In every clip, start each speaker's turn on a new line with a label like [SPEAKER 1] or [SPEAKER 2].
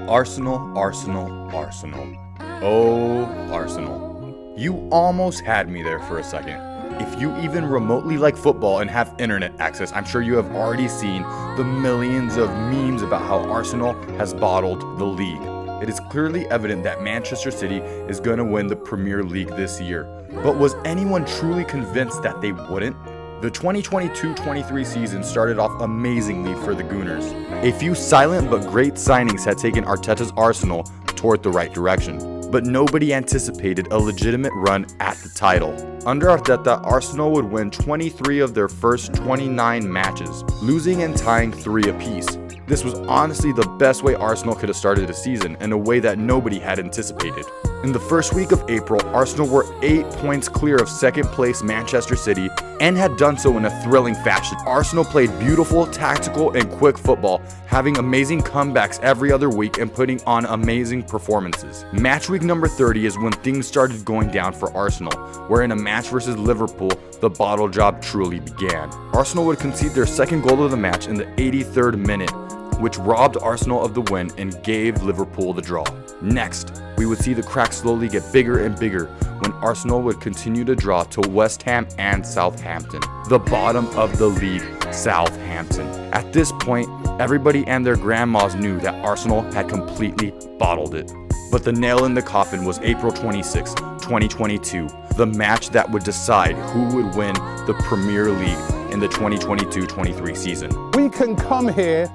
[SPEAKER 1] Arsenal, Arsenal, Arsenal. Oh, Arsenal. You almost had me there for a second. If you even remotely like football and have internet access, I'm sure you have already seen the millions of memes about how Arsenal has bottled the league. It is clearly evident that Manchester City is going to win the Premier League this year. But was anyone truly convinced that they wouldn't? The 2022-23 season started off amazingly for the Gooners. A few silent but great signings had taken Arteta's Arsenal toward the right direction, but nobody anticipated a legitimate run at the title. Under Arteta, Arsenal would win 23 of their first 29 matches, losing and tying 3 apiece. This was honestly the best way Arsenal could have started a season, in a way that nobody had anticipated. In the first week of April, Arsenal were 8 points clear of second place Manchester City and had done so in a thrilling fashion. Arsenal played beautiful, tactical, and quick football, having amazing comebacks every other week and putting on amazing performances. Match week number 30 is when things started going down for Arsenal, where in a match versus Liverpool, the bottle job truly began. Arsenal would concede their second goal of the match in the 83rd minute, which robbed Arsenal of the win and gave Liverpool the draw. Next, we would see the cracks slowly get bigger and bigger when Arsenal would continue to draw to West Ham and Southampton, the bottom of the league, Southampton. At this point, everybody and their grandmas knew that Arsenal had completely bottled it. But the nail in the coffin was April 26, 2022, the match that would decide who would win the Premier League in the 2022-23 season.
[SPEAKER 2] We can come here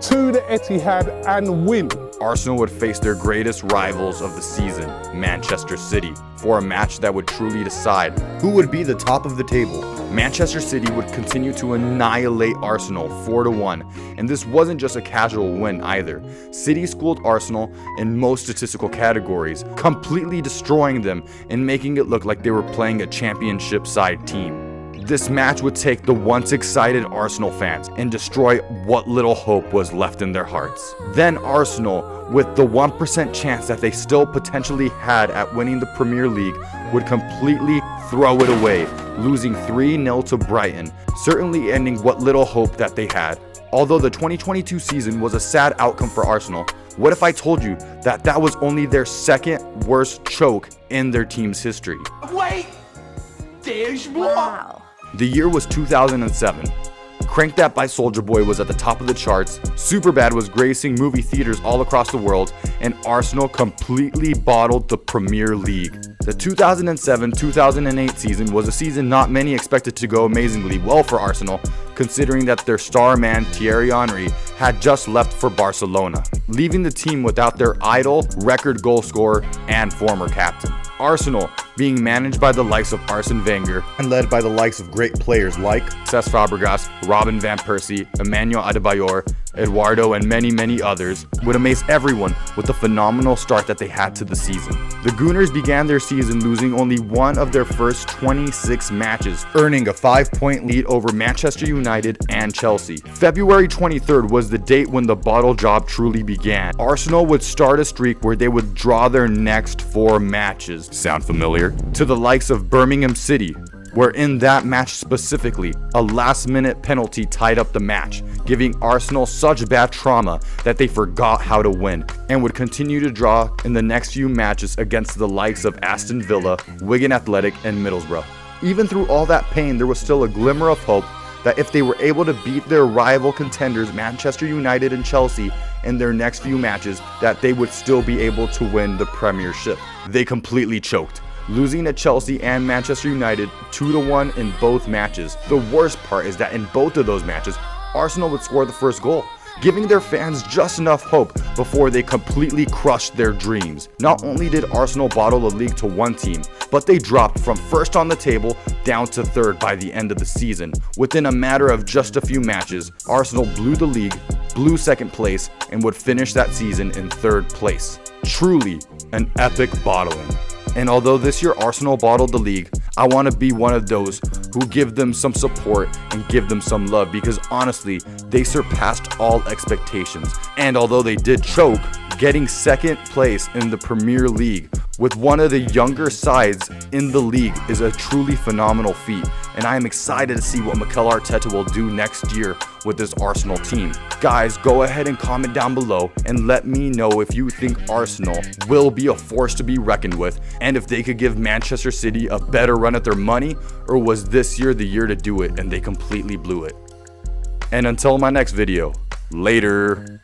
[SPEAKER 2] to the Etihad and win.
[SPEAKER 1] Arsenal would face their greatest rivals of the season, Manchester City, for a match that would truly decide who would be the top of the table. Manchester City would continue to annihilate Arsenal 4-1, and this wasn't just a casual win either. City schooled Arsenal in most statistical categories, completely destroying them and making it look like they were playing a championship side team. This match would take the once excited Arsenal fans and destroy what little hope was left in their hearts. Then Arsenal, with the 1% chance that they still potentially had at winning the Premier League, would completely throw it away, losing 3-0 to Brighton, certainly ending what little hope that they had. Although the 2022 season was a sad outcome for Arsenal, what if I told you that that was only their second worst choke in their team's history?
[SPEAKER 3] Wait! There's more!
[SPEAKER 4] Wow.
[SPEAKER 1] The year was 2007. Crank That by Soulja Boy was at the top of the charts, Superbad was gracing movie theaters all across the world, and Arsenal completely bottled the Premier League. The 2007-2008 season was a season not many expected to go amazingly well for Arsenal, considering that their star man Thierry Henry had just left for Barcelona, leaving the team without their idol, record goal scorer, and former captain. Arsenal, being managed by the likes of Arsene Wenger and led by the likes of great players like Cesc Fabregas, Robin van Persie, Emmanuel Adebayor, Eduardo, and many others, would amaze everyone with the phenomenal start that they had to the season. The Gooners began their season losing only one of their first 26 matches, earning a 5-point lead over Manchester United and Chelsea. February 23rd was the date when the bottle job truly began. Arsenal would start a streak where they would draw their next 4 matches. Sound familiar? To the likes of Birmingham City, where in that match specifically, a last-minute penalty tied up the match, giving Arsenal such bad trauma that they forgot how to win, and would continue to draw in the next few matches against the likes of Aston Villa, Wigan Athletic, and Middlesbrough. Even through all that pain, there was still a glimmer of hope that if they were able to beat their rival contenders Manchester United and Chelsea in their next few matches, that they would still be able to win the Premiership. They completely choked, losing to Chelsea and Manchester United 2-1 in both matches. The worst part is that in both of those matches, Arsenal would score the first goal, giving their fans just enough hope before they completely crushed their dreams. Not only did Arsenal bottle the league to one team, but they dropped from first on the table down to third by the end of the season. Within a matter of just a few matches, Arsenal blew the league, blew second place, and would finish that season in third place. Truly an epic bottling. And although this year Arsenal bottled the league, I want to be one of those who give them some support and give them some love, because honestly, they surpassed all expectations. And although they did choke, getting second place in the Premier League with one of the younger sides in the league is a truly phenomenal feat, and I am excited to see what Mikel Arteta will do next year with this Arsenal team. Guys, go ahead and comment down below and let me know if you think Arsenal will be a force to be reckoned with, and if they could give Manchester City a better run at their money, or was this year the year to do it and they completely blew it. And until my next video, later.